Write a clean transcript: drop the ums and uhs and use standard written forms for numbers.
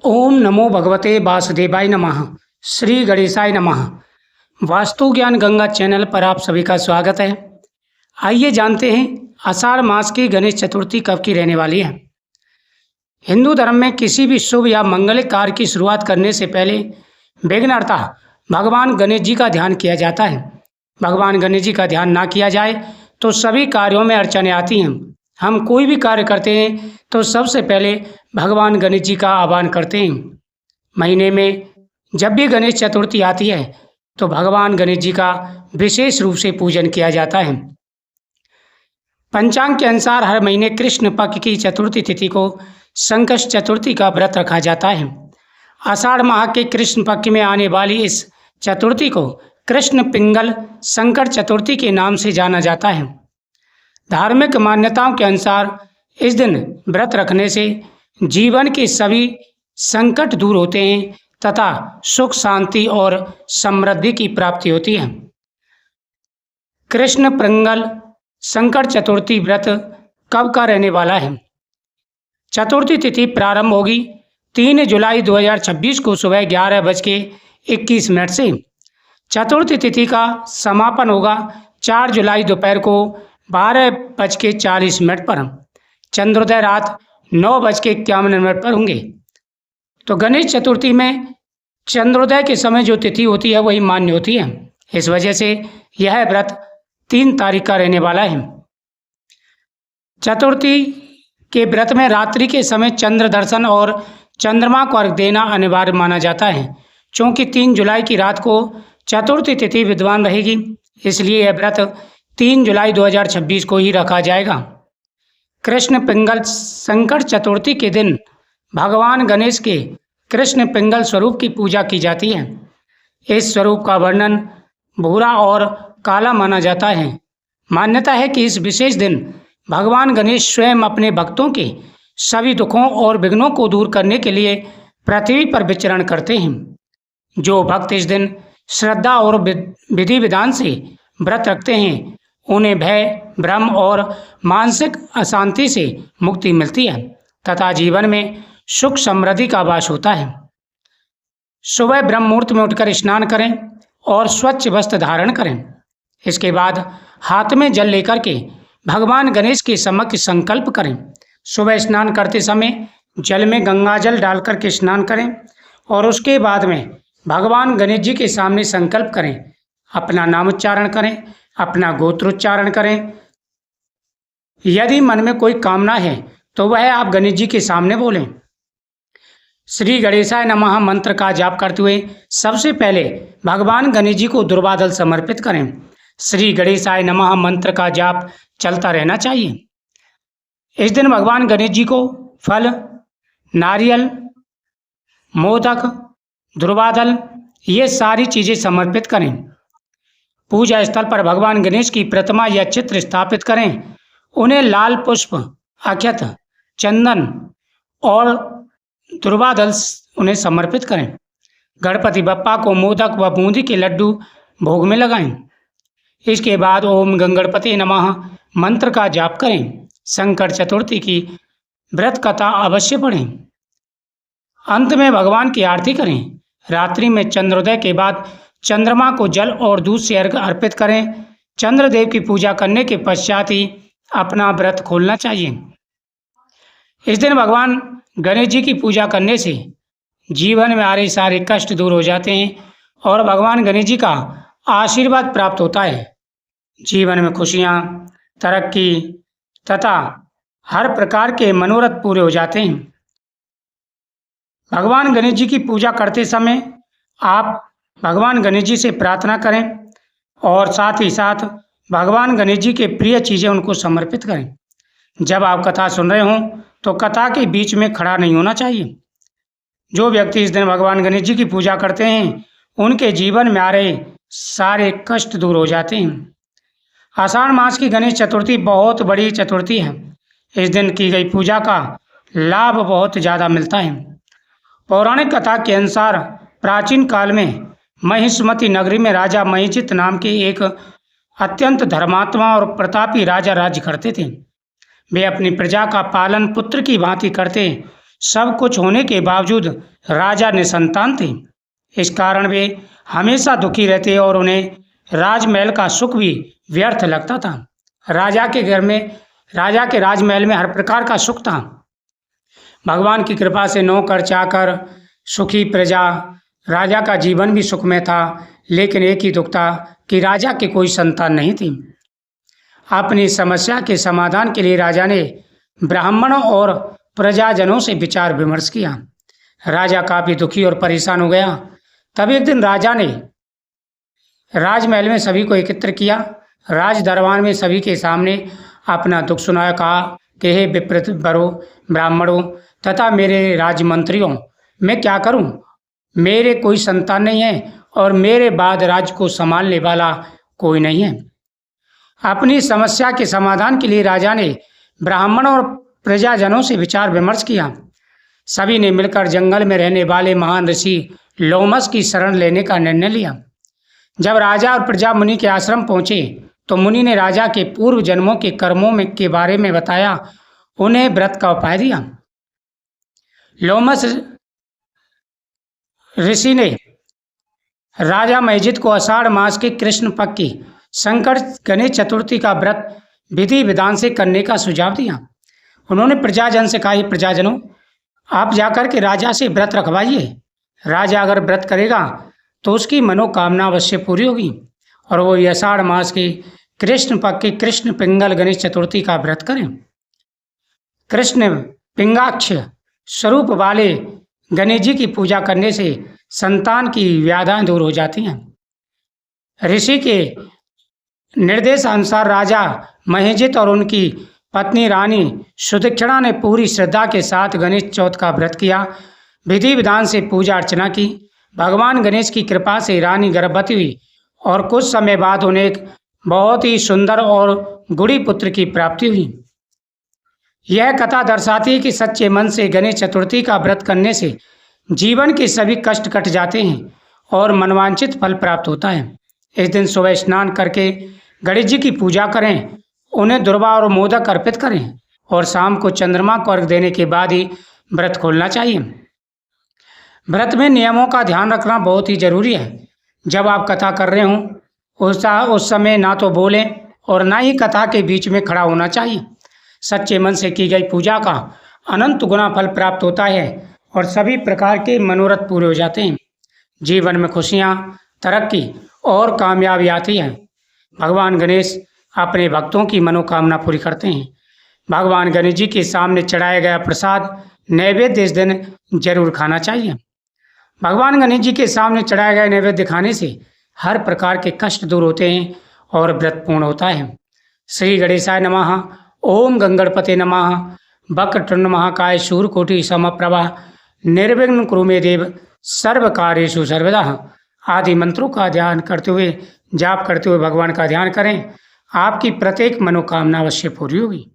ओम नमो भगवते वासुदेवाय नमः। श्री गणेशाय नमः। वास्तु ज्ञान गंगा चैनल पर आप सभी का स्वागत है। आइए जानते हैं आषाढ़ मास की गणेश चतुर्थी कब की रहने वाली है। हिंदू धर्म में किसी भी शुभ या मंगलिक कार्य की शुरुआत करने से पहले विघ्नहर्ता भगवान गणेश जी का ध्यान किया जाता है। भगवान गणेश जी का ध्यान ना किया जाए तो सभी कार्यों में अड़चनें आती हैं। हम कोई भी कार्य करते हैं तो सबसे पहले भगवान गणेश जी का आह्वान करते हैं। महीने में जब भी गणेश चतुर्थी आती है तो भगवान गणेश जी का विशेष रूप से पूजन किया जाता है। पंचांग के अनुसार हर महीने कृष्ण पक्ष की चतुर्थी तिथि को संकष्ट चतुर्थी का व्रत रखा जाता है। आषाढ़ माह के कृष्ण पक्ष में आने वाली इस चतुर्थी को कृष्ण पिंगल संकट चतुर्थी के नाम से जाना जाता है। धार्मिक मान्यताओं के अनुसार इस दिन व्रत रखने से जीवन के सभी संकट दूर होते हैं तथा सुख शांति और समृद्धि की प्राप्ति होती है। कृष्ण पिंगल संकट चतुर्थी व्रत कब का रहने वाला है। चतुर्थी तिथि प्रारंभ होगी 3 जुलाई 2026 को सुबह 11:21 से। चतुर्थी तिथि का समापन होगा 4 जुलाई दोपहर को 12:40 पर। चंद्रोदय रात 9:51 पर होंगे। तो गणेश चतुर्थी में चंद्रोदय के समय जो तिथि होती है वही मान्य होती है। इस वजह से यह व्रत 3 तारीख का रहने वाला है। चतुर्थी के व्रत में रात्रि के समय चंद्र दर्शन और चंद्रमा को अर्घ्य देना अनिवार्य माना जाता है। क्योंकि 3 जुलाई की रात को चतुर्थी तिथि विद्यमान रहेगी, इसलिए यह व्रत 3 जुलाई 2026 को ही रखा जाएगा। कृष्ण पिंगल संकट चतुर्थी के दिन भगवान गणेश के कृष्ण पिंगल स्वरूप की पूजा की जाती है। इस स्वरूप का वर्णन भूरा और काला माना जाता है। मान्यता है कि इस विशेष दिन भगवान गणेश स्वयं अपने भक्तों के सभी दुखों और विघ्नों को दूर करने के लिए पृथ्वी पर विचरण करते हैं। जो भक्त इस दिन श्रद्धा और विधि विधान से व्रत रखते हैं उन्हें भय, भ्रम और मानसिक अशांति से मुक्ति मिलती है तथा जीवन में सुख समृद्धि का वास होता है। सुबह ब्रह्म मुहूर्त में उठकर स्नान करें और स्वच्छ वस्त्र धारण करें। इसके बाद हाथ में जल लेकर के भगवान गणेश के समक्ष संकल्प करें। सुबह स्नान करते समय जल में गंगा जल डालकर के स्नान करें और उसके बाद में भगवान गणेश जी के सामने संकल्प करें। अपना नाम उच्चारण करें, अपना गोत्रोच्चारण करें। यदि मन में कोई कामना है तो वह आप गणेश जी के सामने बोलें। श्री गणेशाय नमः मंत्र का जाप करते हुए सबसे पहले भगवान गणेश जी को दुर्वादल समर्पित करें। श्री गणेशाय नमः मंत्र का जाप चलता रहना चाहिए। इस दिन भगवान गणेश जी को फल, नारियल, मोदक, दुर्वादल ये सारी चीज़ें समर्पित करें। पूजा स्थल पर भगवान गणेश की प्रतिमा या चित्र स्थापित करें। उन्हें लाल पुष्प, अक्षत, चंदन और दुर्वादल उन्हें समर्पित करें। गणपति बप्पा को मोदक व बूंदी के लड्डू भोग में लगाएं। इसके बाद ओम गणपति नमः मंत्र का जाप करें। संकट चतुर्थी की व्रत कथा अवश्य पढ़ें। अंत में भगवान की आरती करें। रात्रि में चंद्रोदय के बाद चंद्रमा को जल और दूध से अर्घ्य अर्पित करें। चंद्रदेव की पूजा करने के पश्चात ही अपना व्रत खोलना चाहिए। इस दिन भगवान गणेश जी की पूजा करने से जीवन में आ रहे सारे कष्ट दूर हो जाते हैं और भगवान गणेश जी का आशीर्वाद प्राप्त होता है। जीवन में खुशियाँ, तरक्की तथा हर प्रकार के मनोरथ पूरे हो जाते हैं। भगवान गणेश जी की पूजा करते समय आप भगवान गणेश जी से प्रार्थना करें और साथ ही साथ भगवान गणेश जी के प्रिय चीज़ें उनको समर्पित करें। जब आप कथा सुन रहे हों तो कथा के बीच में खड़ा नहीं होना चाहिए। जो व्यक्ति इस दिन भगवान गणेश जी की पूजा करते हैं उनके जीवन में आ रहे सारे कष्ट दूर हो जाते हैं। आषाढ़ मास की गणेश चतुर्थी बहुत बड़ी चतुर्थी है। इस दिन की गई पूजा का लाभ बहुत ज़्यादा मिलता है। पौराणिक कथा के अनुसार प्राचीन काल में महिष्मति नगरी में राजा महिजित नाम के एक अत्यंत धर्मात्मा और प्रतापी राजा राज्य करते थे। वे अपनी प्रजा का पालन पुत्र की भांति करते सब कुछ होने के बावजूद राजा निसंतान थे। इस कारण वे हमेशा दुखी रहते और उन्हें राजमहल का सुख भी व्यर्थ लगता था। राजा के राजमहल में हर प्रकार का सुख था। भगवान की कृपा से नौकर चाकर सुखी प्रजा, राजा का जीवन भी सुखमय था। लेकिन एक ही दुख था कि राजा की कोई संतान नहीं थी। अपनी समस्या के समाधान के लिए राजा ने ब्राह्मणों और प्रजाजनों से विचार विमर्श किया। राजा काफी दुखी और परेशान हो गया। तब एक दिन राजा ने राजमहल में सभी को एकत्र किया। राज दरबार में सभी के सामने अपना दुख सुनाया। कहा कि हे विप्रवरों, ब्राह्मणों तथा मेरे राजमंत्रियों, मैं क्या करूं? मेरे कोई संतान नहीं है और मेरे बाद राज्य को संभालने वाला कोई नहीं है। अपनी समस्या के समाधान के लिए राजा ने ब्राह्मणों और प्रजाजनों से विचार विमर्श किया। सभी ने मिलकर जंगल में रहने वाले महान ऋषि लोमस की शरण लेने का निर्णय लिया। जब राजा और प्रजा मुनि के आश्रम पहुंचे तो मुनि ने राजा के पूर्व जन्मों के कर्मों में के बारे में बताया, उन्हें व्रत का उपाय दिया। लोमस ऋषि ने राजा मयजिद को आषाढ़ मास के कृष्ण पक्ष की संकट गणेश चतुर्थी का व्रत विधि विधान से करने का सुझाव दिया। उन्होंने प्रजाजन से कहा, प्रजाजनों, आप जाकर के राजा से व्रत रखवाइए। राजा अगर व्रत करेगा तो उसकी मनोकामना अवश्य पूरी होगी और वो आषाढ़ मास के कृष्ण पक्ष के कृष्ण पिंगल गणेश चतुर्थी का व्रत करें। कृष्ण पिंगाक्ष स्वरूप वाले गणेश जी की पूजा करने से संतान की व्याधियां दूर हो जाती हैं। ऋषि के निर्देशानुसार राजा महेजित और उनकी पत्नी रानी सुदक्षिणा ने पूरी श्रद्धा के साथ गणेश चौथ का व्रत किया। विधि विधान से पूजा अर्चना की। भगवान गणेश की कृपा से रानी गर्भवती हुई और कुछ समय बाद उन्हें एक बहुत ही सुंदर और गुड़ी पुत्र की प्राप्ति हुई। यह कथा दर्शाती है कि सच्चे मन से गणेश चतुर्थी का व्रत करने से जीवन के सभी कष्ट कट जाते हैं और मनवांछित फल प्राप्त होता है। इस दिन सुबह स्नान करके गणेश जी की पूजा करें, उन्हें दुर्वा और मोदक अर्पित करें और शाम को चंद्रमा को अर्घ देने के बाद ही व्रत खोलना चाहिए। व्रत में नियमों का ध्यान रखना बहुत ही जरूरी है। जब आप कथा कर रहे हों उस समय ना तो बोलें और ना ही कथा के बीच में खड़ा होना चाहिए। सच्चे मन से की गई पूजा का अनंत गुना फल प्राप्त होता है और सभी प्रकार के मनोरथ पूरे हो जाते हैं। जीवन में खुशियाँ, तरक्की और कामयाबी आती है। भगवान गणेश अपने भक्तों की मनोकामना पूरी करते हैं। भगवान गणेश जी के सामने चढ़ाया गया प्रसाद नैवेद्य इस दिन जरूर खाना चाहिए। भगवान गणेश जी के सामने चढ़ाया गया नैवेद्य खाने से हर प्रकार के कष्ट दूर होते हैं और व्रत पूर्ण होता है। श्री गणेशाय नमः। ओम गंगणपते नमः। वक्रतुंड महाकाय शूरकोटि समप्रभा निर्विघ्नं कुरु मे देव सर्व कार्येषु सर्वदा आदि मंत्रों का ध्यान करते हुए, जाप करते हुए भगवान का ध्यान करें। आपकी प्रत्येक मनोकामना अवश्य पूरी होगी।